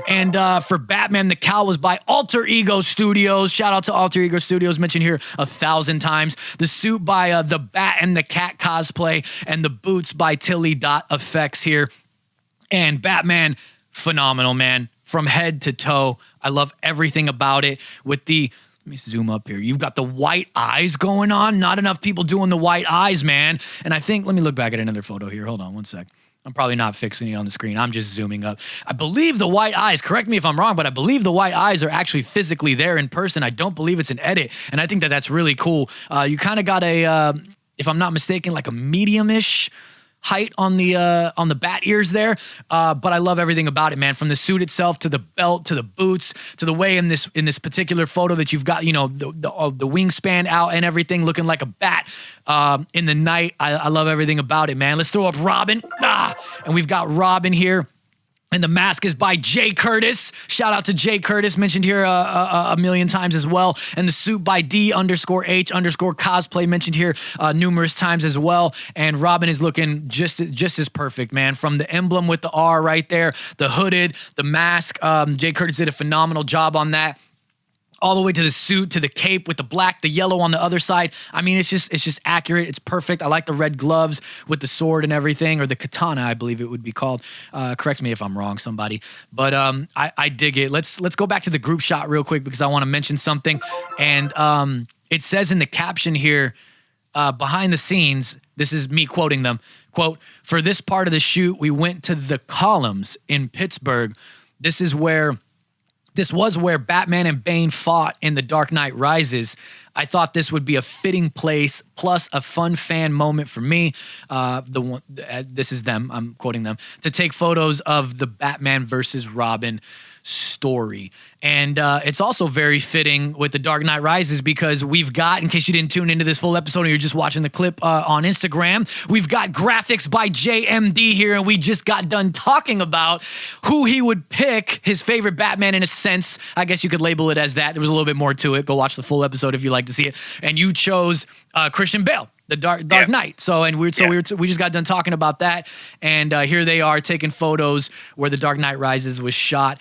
And for Batman, the cowl was by Alter Ego Studios. Shout out to Alter Ego Studios, mentioned here 1,000 times. The suit by the Bat and the Cat Cosplay, and the boots by Tilly Dot Effects here. And Batman, phenomenal, man, from head to toe. I love everything about it. With the Let me zoom up here. You've got the white eyes going on. Not enough people doing the white eyes, man. And I think, let me look back at another photo here. Hold on one sec. I'm probably not fixing it on the screen. I'm just zooming up. I believe the white eyes, correct me if I'm wrong, but I believe the white eyes are actually physically there in person. I don't believe it's an edit. And I think that that's really cool. You kind of got a, if I'm not mistaken, like a medium-ish height on the bat ears there, but I love everything about it, man. From the suit itself to the belt to the boots to the way in this particular photo that you've got, you know, the wingspan out and everything, looking like a bat in the night. I love everything about it, man. Let's throw up Robin, and we've got Robin here. And the mask is by Jay Curtis. Shout out to Jay Curtis, mentioned here a million times as well. And the suit by D_H_cosplay, mentioned here numerous times as well. And Robin is looking just as perfect, man. From the emblem with the R right there, the hooded, the mask. Jay Curtis did a phenomenal job on that. All the way to the suit, to the cape with the black, the yellow on the other side. I mean, it's just accurate. It's perfect. I like the red gloves with the sword and everything, or the katana, I believe it would be called. Correct me if I'm wrong, somebody. But I dig it. Let's go back to the group shot real quick because I want to mention something. And it says in the caption here, behind the scenes, this is me quoting them, quote, "For this part of the shoot, we went to the Columns in Pittsburgh. This was where Batman and Bane fought in The Dark Knight Rises. I thought this would be a fitting place, plus a fun fan moment for me." This is them, I'm quoting them, "to take photos of the Batman versus Robin story." And it's also very fitting with The Dark Knight Rises because we've got, in case you didn't tune into this full episode or you're just watching the clip on Instagram, we've got graphics by JMD here, and we just got done talking about who he would pick, his favorite Batman in a sense. I guess you could label it as that. There was a little bit more to it. Go watch the full episode if you like to see it. And you chose Christian Bale, the Dark Knight. So we just got done talking about that, and here they are taking photos where The Dark Knight Rises was shot.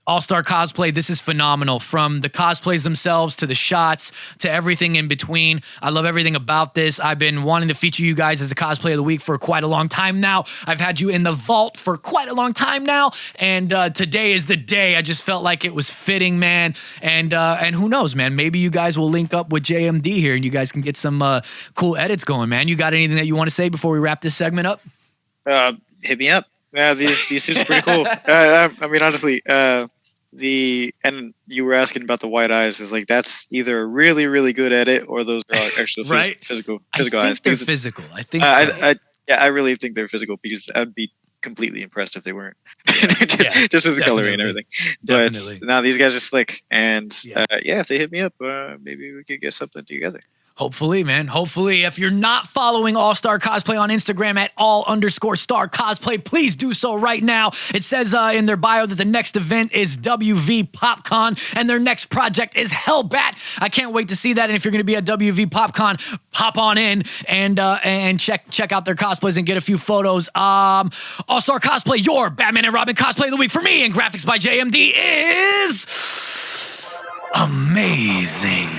All-Star Cosplay, this is phenomenal. From the cosplays themselves to the shots to everything in between. I love everything about this. I've been wanting to feature you guys as a Cosplay of the Week for quite a long time now. I've had you in the vault for quite a long time now, and today is the day. I just felt like it was fitting, man. And who knows, man? Maybe you guys will link up with JMD here, and you guys can get some cool edits going, man. You got anything that you want to say before we wrap this segment up? Hit me up. Yeah, these suits are pretty cool. I mean, honestly, and you were asking about the white eyes. Is like that's either a really, really good edit or those are actual right? physical I eyes. Think they're physical. I think. I really think they're physical because I'd be completely impressed if they weren't. just with the coloring and everything. Definitely. But now these guys are slick, and if they hit me up, maybe we could get something together. Hopefully, man. Hopefully. If you're not following All-Star Cosplay on Instagram at all_star cosplay, please do so right now. It says in their bio that the next event is WV PopCon and their next project is Hellbat. I can't wait to see that. And if you're going to be at WV PopCon, pop on in and check out their cosplays and get a few photos. All-Star Cosplay, your Batman and Robin cosplay of the week for me, and graphics by JMD is amazing.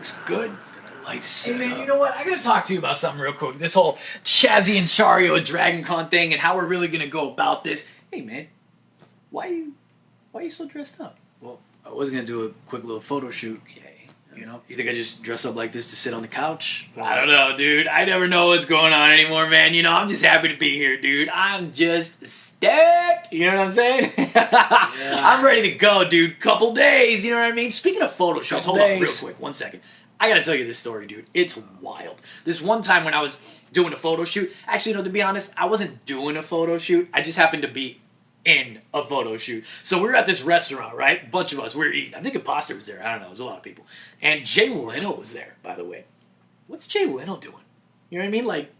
looks good. Got the lights set up. You know what? I gotta talk to you about something real quick. This whole Chazzy and Chario DragonCon thing and how we're really gonna go about this. Hey man, why are you so dressed up? Well, I was gonna do a quick little photo shoot. Yeah. You know, you think I just dress up like this to sit on the couch? I don't know, dude. I never know what's going on anymore, man. You know, I'm just happy to be here, dude. I'm just stoked. You know what I'm saying? Yeah. I'm ready to go, dude. Couple days, you know what I mean? Speaking of photo shoots, hold on real quick, 1 second. I gotta tell you this story, dude. It's wild. This one time when I was doing a photo shoot, actually, no, to be honest, I wasn't doing a photo shoot. I just happened to be in a photo shoot. So we were at this restaurant, right? A bunch of us, we were eating. I think Imposter was there. I don't know. There's a lot of people. And Jay Leno was there, by the way. What's Jay Leno doing? You know what I mean? Like,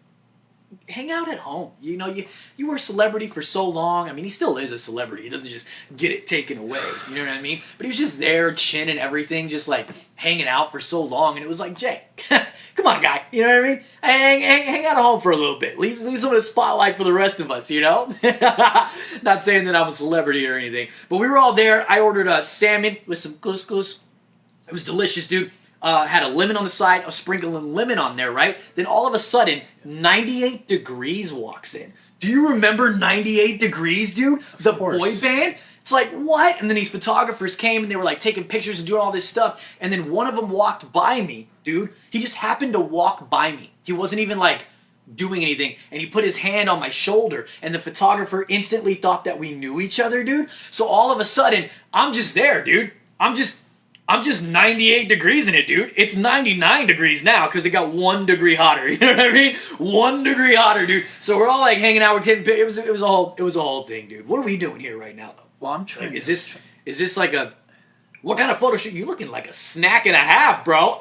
hang out at home. You know, you were a celebrity for so long. I mean, he still is a celebrity. He doesn't just get it taken away. You know what I mean? But he was just there, chin and everything, just like hanging out for so long. And it was like, Jay, come on, guy. You know what I mean? Hang out at home for a little bit. Leave some of the spotlight for the rest of us, you know? Not saying that I'm a celebrity or anything. But we were all there. I ordered a salmon with some couscous. It was delicious, dude. Had a lemon on the side. I was sprinkling lemon on there, right? Then all of a sudden, 98 Degrees walks in. Do you remember 98 Degrees, dude? The boy band? It's like, what? And then these photographers came and they were like taking pictures and doing all this stuff. And then one of them walked by me, dude. He just happened to walk by me. He wasn't even like doing anything. And he put his hand on my shoulder. And the photographer instantly thought that we knew each other, dude. So all of a sudden, I'm just there, dude. I'm just 98 degrees in it, dude. It's 99 degrees now because it got 1 degree hotter. You know what I mean? 1 degree hotter, dude. So we're all like hanging out. We're getting it was a whole thing, dude. What are we doing here right now, though? Well, I'm trying. Like, is this like a what kind of photo shoot? You looking like a snack and a half, bro.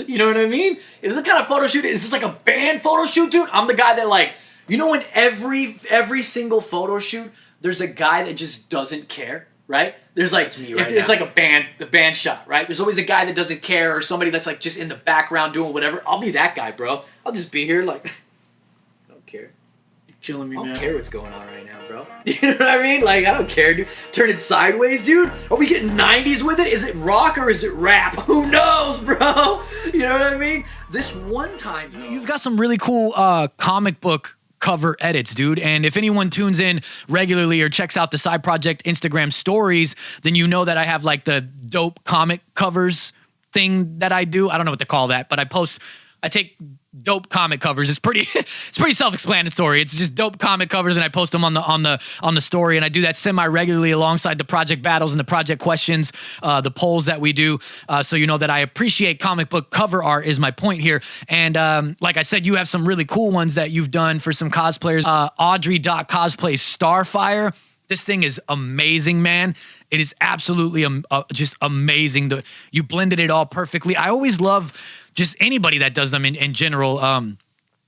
You know what I mean? Is this kind of photo shoot? Is this like a band photo shoot, dude? I'm the guy that like, you know, in every single photo shoot, there's a guy that just doesn't care. Right? There's like, it's like a band shot, right? There's always a guy that doesn't care or somebody that's like just in the background doing whatever. I'll be that guy, bro. I'll just be here like, I don't care. You're killing me, man. I don't care what's going on right now, bro. You know what I mean? Like, I don't care, dude. Turn it sideways, dude. Are we getting 90s with it? Is it rock or is it rap? Who knows, bro? You know what I mean? This one time, you've got some really cool comic book cover edits, dude. And if anyone tunes in regularly or checks out the Side Projekt Instagram stories, then you know that I have like the dope comic covers thing that I do. I don't know what to call that, but I take dope comic covers. It's pretty self-explanatory. It's just dope comic covers, and I post them on the story, and I do that semi-regularly alongside the project battles and the project questions, the polls that we do. So you know that I appreciate comic book cover art is my point here. And like I said, you have some really cool ones that you've done for some cosplayers. Audrey.cosplay Starfire. This thing is amazing, man. It is absolutely just amazing. You blended it all perfectly. I always love just anybody that does them in general.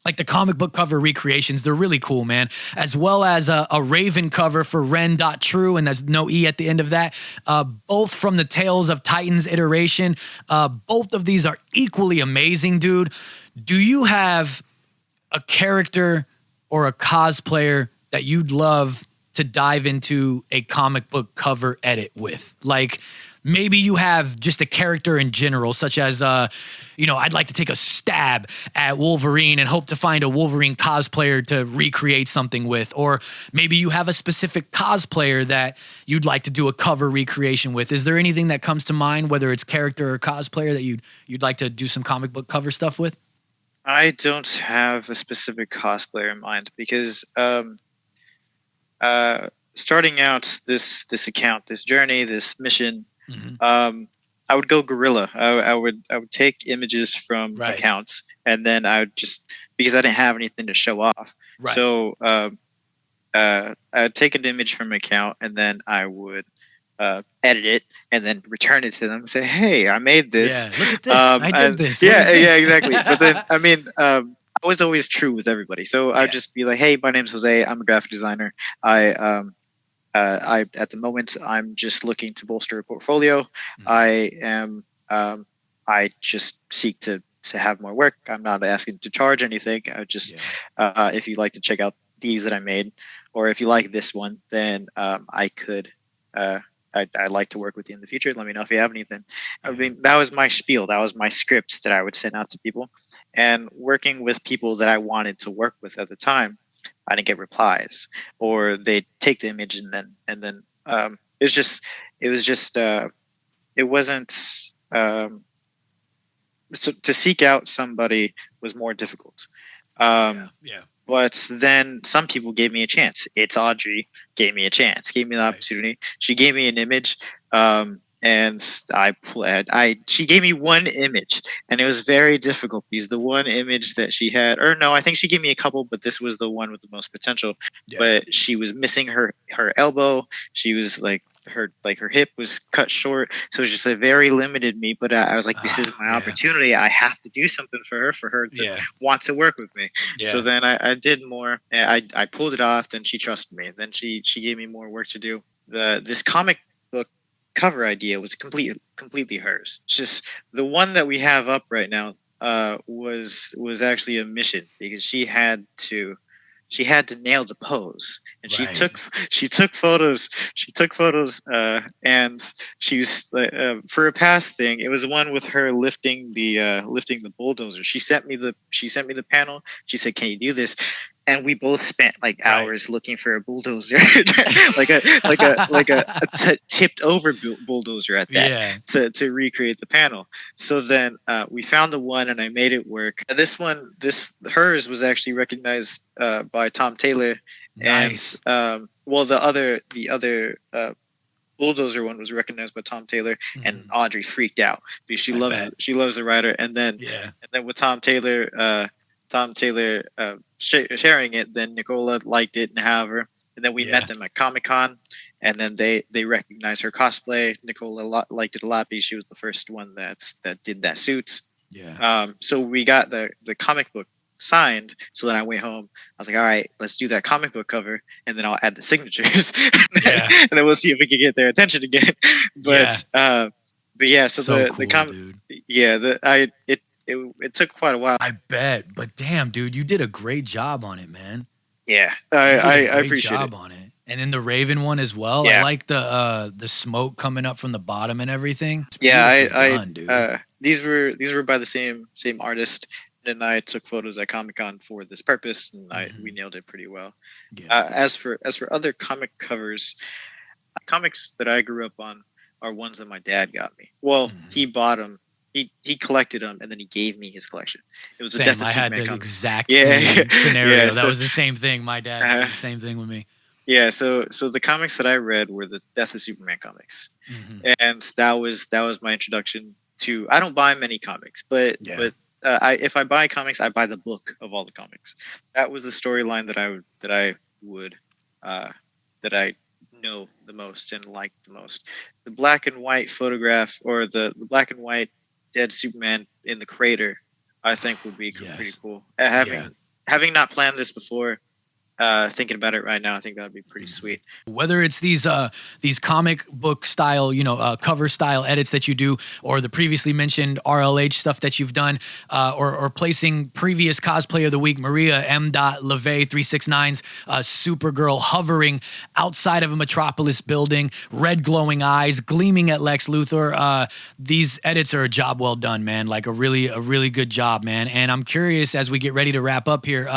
Like the comic book cover recreations, they're really cool, man. As well as a Raven cover for Ren.True, and there's no E at the end of that. Both from the Tales of Titans iteration. Both of these are equally amazing, dude. Do you have a character or a cosplayer that you'd love to dive into a comic book cover edit with? Like, maybe you have just a character in general, such as, I'd like to take a stab at Wolverine and hope to find a Wolverine cosplayer to recreate something with. Or maybe you have a specific cosplayer that you'd like to do a cover recreation with. Is there anything that comes to mind, whether it's character or cosplayer, that you'd like to do some comic book cover stuff with? I don't have a specific cosplayer in mind because starting out this account, this journey, this mission, I would go guerrilla. I would take images from accounts, and then I would just, because I didn't have anything to show off. Right. So I'd take an image from an account, and then I would edit it, and then return it to them and say, "Hey, I made this. Yeah, look at this. I did this." Yeah, exactly. But then, I was always true with everybody. So I'd just be like, "Hey, my name's Jose. I'm a graphic designer. I at the moment I'm just looking to bolster a portfolio. I just seek to have more work. I'm not asking to charge anything. I just if you'd like to check out these that I made, or if you like this one, then I could I'd like to work with you in the future. Let me know if you have anything. I Yeah. mean, that was my spiel. That was my script that I would send out to people. And working with people that I wanted to work with at the time, I didn't get replies, or they take the image and then it was just it wasn't so to seek out somebody was more difficult. Yeah. Um, Yeah. but then some people gave me a chance. It's Audrey gave me a chance, gave me the Right. opportunity. She gave me an image, and she gave me one image, and it was very difficult because the one image that she had, or no, I think she gave me a couple, but this was the one with the most potential. Yeah. But she was missing her elbow. She was her hip was cut short, so it was just a very limited me. But I was like, this is my Yeah. opportunity. I have to do something for her to Yeah. want to work with me. So Yeah. then I did more. I pulled it off. Then she trusted me. Then she gave me more work to do. This comic book cover idea was completely hers. It's just the one that we have up right now was actually a mission because she had to nail the pose, and Right. she took photos. And she was for a past thing. It was the one with her lifting the bulldozer. She sent me the panel. She said, "Can you do this?" And we both spent like Right. hours looking for a bulldozer, like a tipped over bulldozer at that, Yeah. to recreate the panel. So then we found the one, and I made it work. Hers was actually recognized by Tom Taylor, and Nice. well, the other bulldozer one was recognized by Tom Taylor, and Mhm. Audrey freaked out because I bet. she loves the writer, and then Yeah. with Tom Taylor sharing it, then Nicola liked it and however, and then we met Yeah. them at Comic-Con, and then they recognized her cosplay. Nicola liked it a lot because she was the first one that did that suit. Yeah. So we got the comic book signed. So then I went home. I was like, all right, let's do that comic book cover, and then I'll add the signatures, Yeah. and then we'll see if we can get their attention again. Yeah. But yeah, so So the cool, com dude. yeah, the I it took quite a while. I bet. But damn, dude, you did a great job on it, man. Yeah, You did a I great appreciate it. job on it. And in the Raven one as well. I Yeah, like the smoke coming up from the bottom and everything. It's yeah. beautifully done, dude. These were by the same artist, and I took photos at Comic Con for this purpose, and we Mhm. nailed it pretty well. Yeah. As for other comic covers, comics that I grew up on are ones that my dad got me. Well, he Mhm. bought them. He collected them, and then he gave me his collection. It was the Death Same. of I had Superman the comics. exact Yeah, same yeah. scenario. That So, was the same thing. My dad uh, did the same thing with me. yeah. So the comics that I read were the Death of Superman comics, Hmm. and that was my introduction to. I don't buy many comics, but Yeah. but if I buy comics, I buy the book of all the comics. That was the storyline that I would uh, that I know the most and like the most. The black and white photograph, or the black and white dead Superman in the crater, I think would be pretty Yes. cool. Yeah. Having not planned this before, thinking about it right now, I think that would be pretty sweet. Whether it's these comic book style, cover style edits that you do, or the previously mentioned RLH stuff that you've done, or placing previous cosplay of the week Maria M. LeVay 369's Supergirl hovering outside of a Metropolis building, red glowing eyes, gleaming at Lex Luthor. These edits are a job well done, man. Like a really good job, man. And I'm curious as we get ready to wrap up here.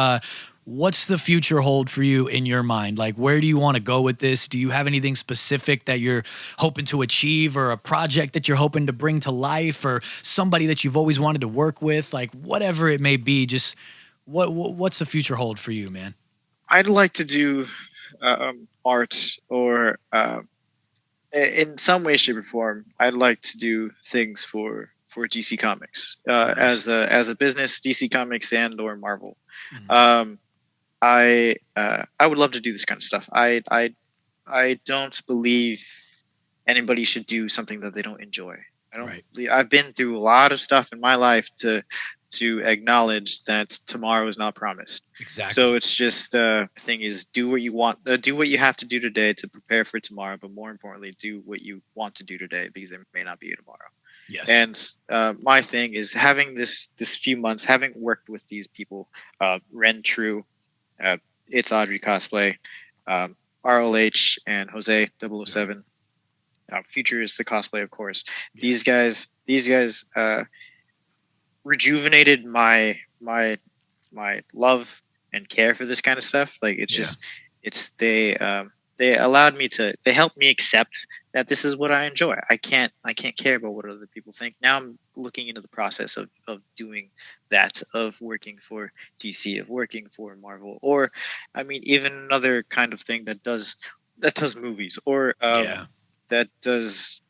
What's the future hold for you in your mind? Like, where do you want to go with this? Do you have anything specific that you're hoping to achieve, or a project that you're hoping to bring to life, or somebody that you've always wanted to work with? Like, whatever it may be, just what's the future hold for you, man? I'd like to do art, or in some way, shape, or form. I'd like to do things for DC Comics, Nice. as a business, DC Comics and/or Marvel. Mhm. Um, I would love to do this kind of stuff. I don't believe anybody should do something that they don't enjoy. I don't. Right. I've been through a lot of stuff in my life to acknowledge that tomorrow is not promised. So Exactly. it's just the thing is, do what you want, do what you have to do today to prepare for tomorrow. But more importantly, do what you want to do today, because it may not be tomorrow. Yes. And my thing is, having this few months, having worked with these people, Ren True, it's Audrey Cosplay, RLH, and Jose Right. 007. Future is the cosplay, of course. These guys rejuvenated my love and care for this kind of stuff. Like it's just it's they allowed me to they helped me accept that this is what I enjoy. I can't care about what other people think. Now I'm looking into the process of doing that, of working for DC, of working for Marvel, or I mean even another kind of thing that does movies, or that does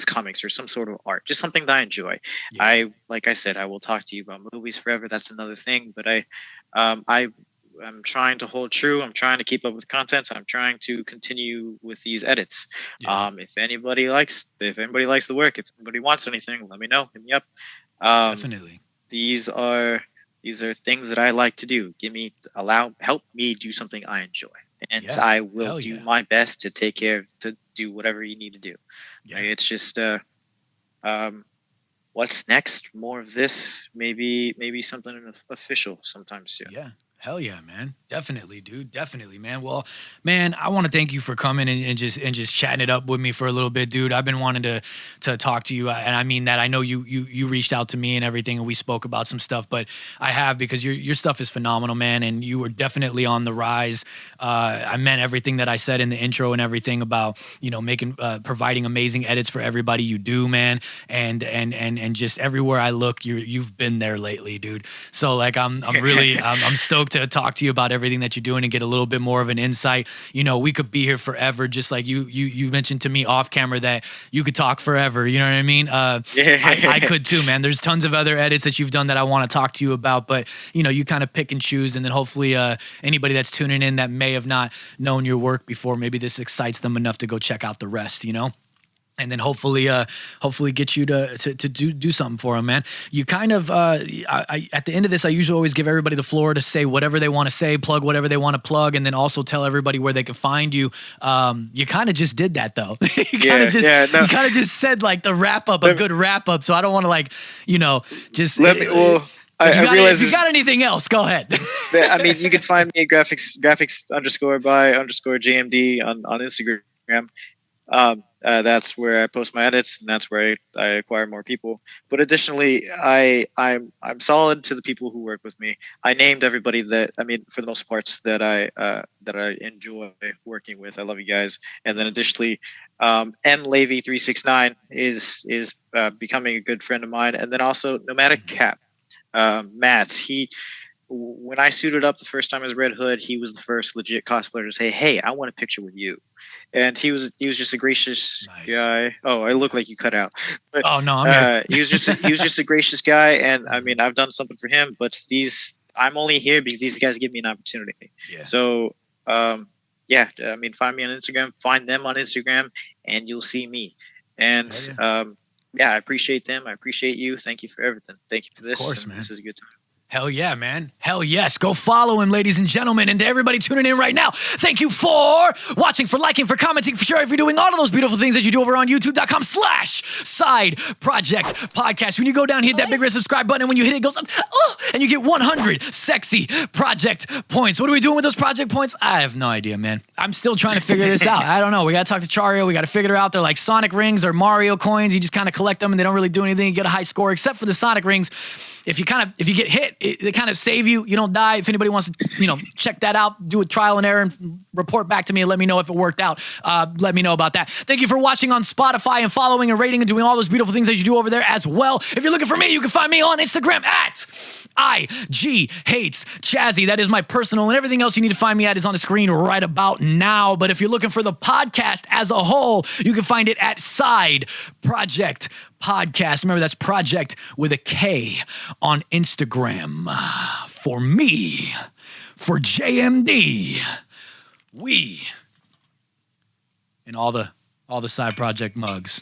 comics or some sort of art, just something that I enjoy. Like I said, I will talk to you about movies forever. That's another thing, but I'm trying to hold true. I'm trying to keep up with content. I'm trying to continue with these edits. If anybody likes the work, if anybody wants anything, let me know. Hit me up. Definitely. These are things that I like to do. Help me do something I enjoy, and I will do my best to take care to do whatever you need to do. It's just what's next? More of this, maybe something official sometime soon. Hell yeah, man. Definitely, dude. Definitely, man. Well, man, I want to thank you for coming and just chatting it up with me for a little bit, dude. I've been wanting to talk to you, and I mean that. I know you reached out to me and everything, and we spoke about some stuff, but I have, because your stuff is phenomenal, man, and you were definitely on the rise. I meant everything that I said in the intro and everything about, you know, providing amazing edits for everybody you do, man, and just everywhere I look, you've been there lately, dude. So like I'm really I'm stoked to talk to you about everything that you're doing and get a little bit more of an insight. You know, we could be here forever, just like you mentioned to me off camera that you could talk forever. You know what I mean? I could too, man. There's tons of other edits that you've done that I want to talk to you about, but you know, you kind of pick and choose, and then hopefully anybody that's tuning in that may have not known your work before, maybe this excites them enough to go check out the rest, you know? And then hopefully get you to do something for them, man. You kind of, at the end of this, I usually always give everybody the floor to say whatever they want to say, plug whatever they want to plug, and then also tell everybody where they can find you. You kind of just did that, though. You kind of just said like the wrap up, a good wrap up. So I don't want to like, you know, just let me. Well, if you got anything else, go ahead. I mean, you can find me at graphics _ JMD on Instagram. That's where I post my edits, and that's where I acquire more people. But additionally, I'm solid to the people who work with me. I named everybody that, I mean, for the most parts that I enjoy working with. I love you guys. And then additionally, nlavy369 is becoming a good friend of mine. And then also Nomadic Cap, Matt. When I suited up the first time as Red Hood, he was the first legit cosplayer to say, "Hey, I want a picture with you." And he was just a gracious guy. Oh, I look like you cut out. But, oh no, I'm he was just a gracious guy, and I mean, I've done something for him, but I'm only here because these guys give me an opportunity. So, I mean, find me on Instagram, find them on Instagram, and you'll see me. And I appreciate them. I appreciate you. Thank you for everything. Thank you for this. Of course, man. This is a good time. Hell yeah, man. Hell yes. Go follow him, ladies and gentlemen. And to everybody tuning in right now, thank you for watching, for liking, for commenting, for sharing, for doing all of those beautiful things that you do over on youtube.com/Side Projekt Podcast. When you go down, hit that big red subscribe button, and when you hit it, it goes up, and you get 100 sexy project points. What are we doing with those project points? I have no idea, man. I'm still trying to figure this out. I don't know. We got to talk to Chario. We got to figure it out. They're like Sonic rings or Mario coins. You just kind of collect them, and they don't really do anything. You get a high score, except for the Sonic rings. If you get hit, they kind of save you. You don't die. If anybody wants to, check that out, do a trial and error and report back to me and let me know if it worked out. Let me know about that. Thank you for watching on Spotify and following and rating and doing all those beautiful things that you do over there as well. If you're looking for me, you can find me on Instagram at IGHatesChazzy. That is my personal, and everything else you need to find me at is on the screen right about now. But if you're looking for the podcast as a whole, you can find it at Side Projekt Podcast. Remember, that's Project with a K on Instagram. For me, for JMD, we, and all the Side Projekt mugs,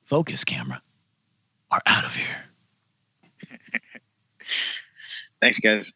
focus camera, are out of here. Thanks, guys.